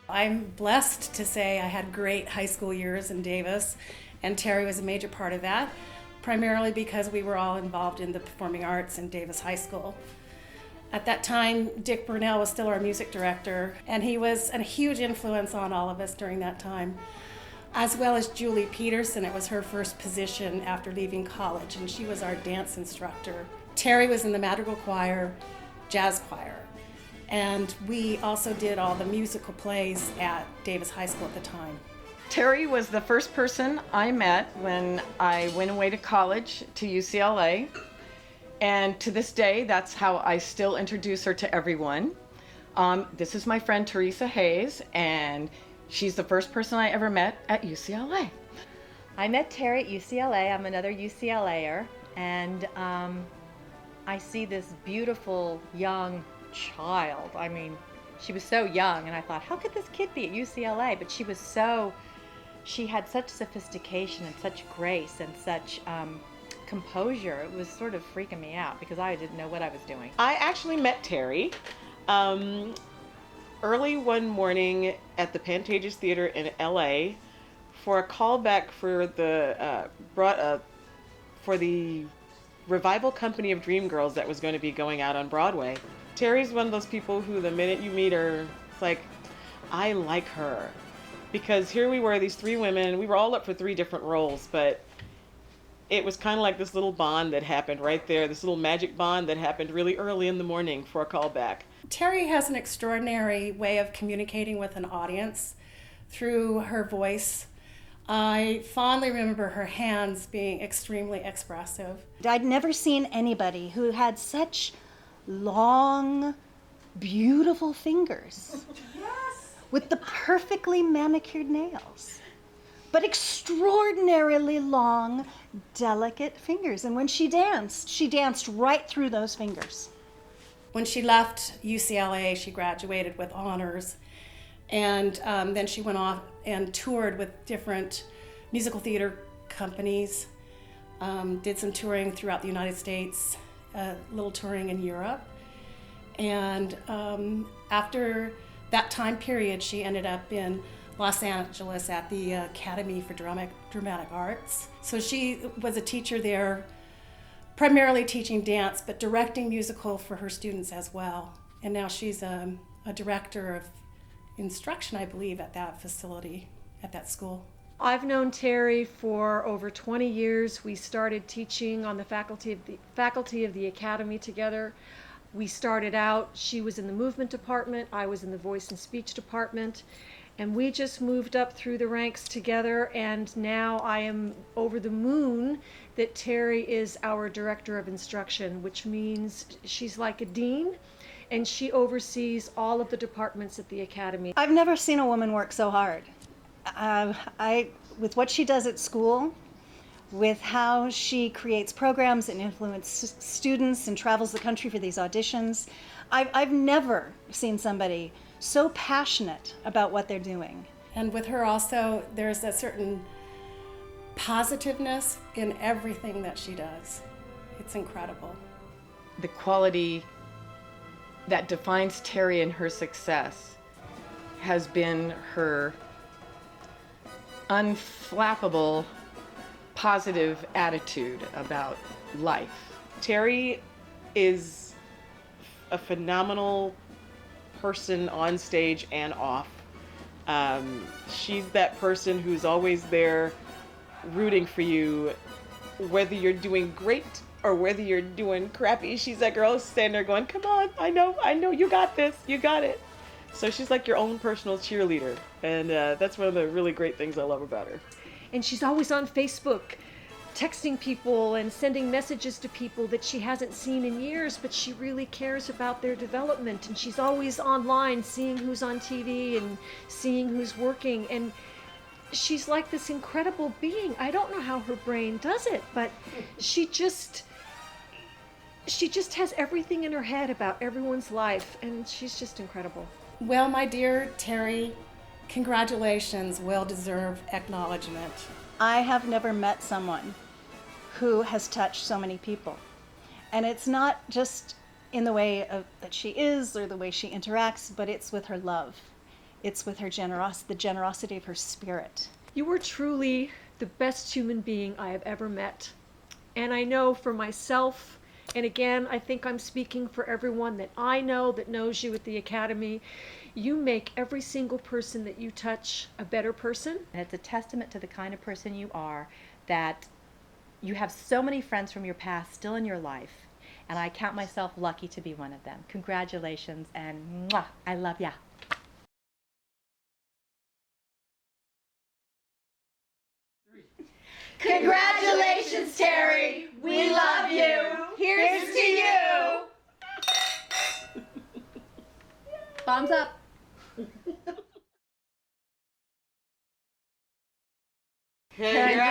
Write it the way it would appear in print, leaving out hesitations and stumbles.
I'm blessed to say I had great high school years in Davis, and Terry was a major part of that, primarily because we were all involved in the performing arts in Davis High School. At that time, Dick Burnell was still our music director, and he was a huge influence on all of us during that time, as well as Julie Peterson. It was her first position after leaving college, and she was our dance instructor. Terry was in the madrigal choir, jazz choir, and we also did all the musical plays at Davis High School at the time. Terry was the first person I met when I went away to college to UCLA. And to this day, that's how I still introduce her to everyone. This is my friend Theresa Hayes, and she's the first person I ever met at UCLA. I met Terry at UCLA. I'm another UCLAer, and I see this beautiful young child. I mean, she was so young, and I thought, how could this kid be at UCLA? But she had such sophistication and such grace and such composure. It was sort of freaking me out because I didn't know what I was doing. I actually met Terry early one morning at the Pantages Theater in LA for a callback for the revival company of Dreamgirls that was going to be going out on Broadway. Terry's one of those people who the minute you meet her, it's like, I like her. Because here we were, these three women, we were all up for three different roles, but it was kind of like this little bond that happened right there, this little magic bond that happened really early in the morning for a callback. Terry has an extraordinary way of communicating with an audience through her voice. I fondly remember her hands being extremely expressive. I'd never seen anybody who had such long, beautiful fingers. Yes. With the perfectly manicured nails, but extraordinarily long, delicate fingers. And when she danced right through those fingers. When she left UCLA, she graduated with honors, and then she went off and toured with different musical theater companies, did some touring throughout the United States, a little touring in Europe. And after that time period, she ended up in Los Angeles at the Academy for Dramatic Arts. So she was a teacher there, primarily teaching dance, but directing musical for her students as well. And now she's a director of instruction, I believe, at that facility, at that school. I've known Terry for over 20 years. We started teaching on the faculty of the Academy together. We started out, she was in the movement department, I was in the voice and speech department, and we just moved up through the ranks together, and now I am over the moon that Terry is our director of instruction, which means she's like a dean, and she oversees all of the departments at the Academy. I've never seen a woman work so hard. With what she does at school, with how she creates programs and influences students and travels the country for these auditions, I've never seen somebody so passionate about what they're doing. And with her also, there's a certain positiveness in everything that she does. It's incredible. The quality that defines Terry and her success has been her unflappable positive attitude about life. Terry is a phenomenal person on stage and off. She's that person who's always there rooting for you, whether you're doing great or whether you're doing crappy. She's that girl standing there going, come on, I know, you got this, you got it. So she's like your own personal cheerleader, and that's one of the really great things I love about her. And she's always on Facebook, texting people and sending messages to people that she hasn't seen in years, but she really cares about their development. And she's always online, seeing who's on TV and seeing who's working. And she's like this incredible being. I don't know how her brain does it, but she just has everything in her head about everyone's life, and she's just incredible. Well, my dear Terry, congratulations, well-deserved acknowledgement. I have never met someone who has touched so many people. And it's not just in the way that she is or the way she interacts, but it's with her love. It's with her the generosity of her spirit. You are truly the best human being I have ever met. And I know for myself, and again, I think I'm speaking for everyone that I know that knows you at the Academy, you make every single person that you touch a better person. And it's a testament to the kind of person you are that you have so many friends from your past still in your life. And I count myself lucky to be one of them. Congratulations, and mwah, I love ya. Congratulations, Terry. We love you. Here's to you. Thumbs up. Congratulations.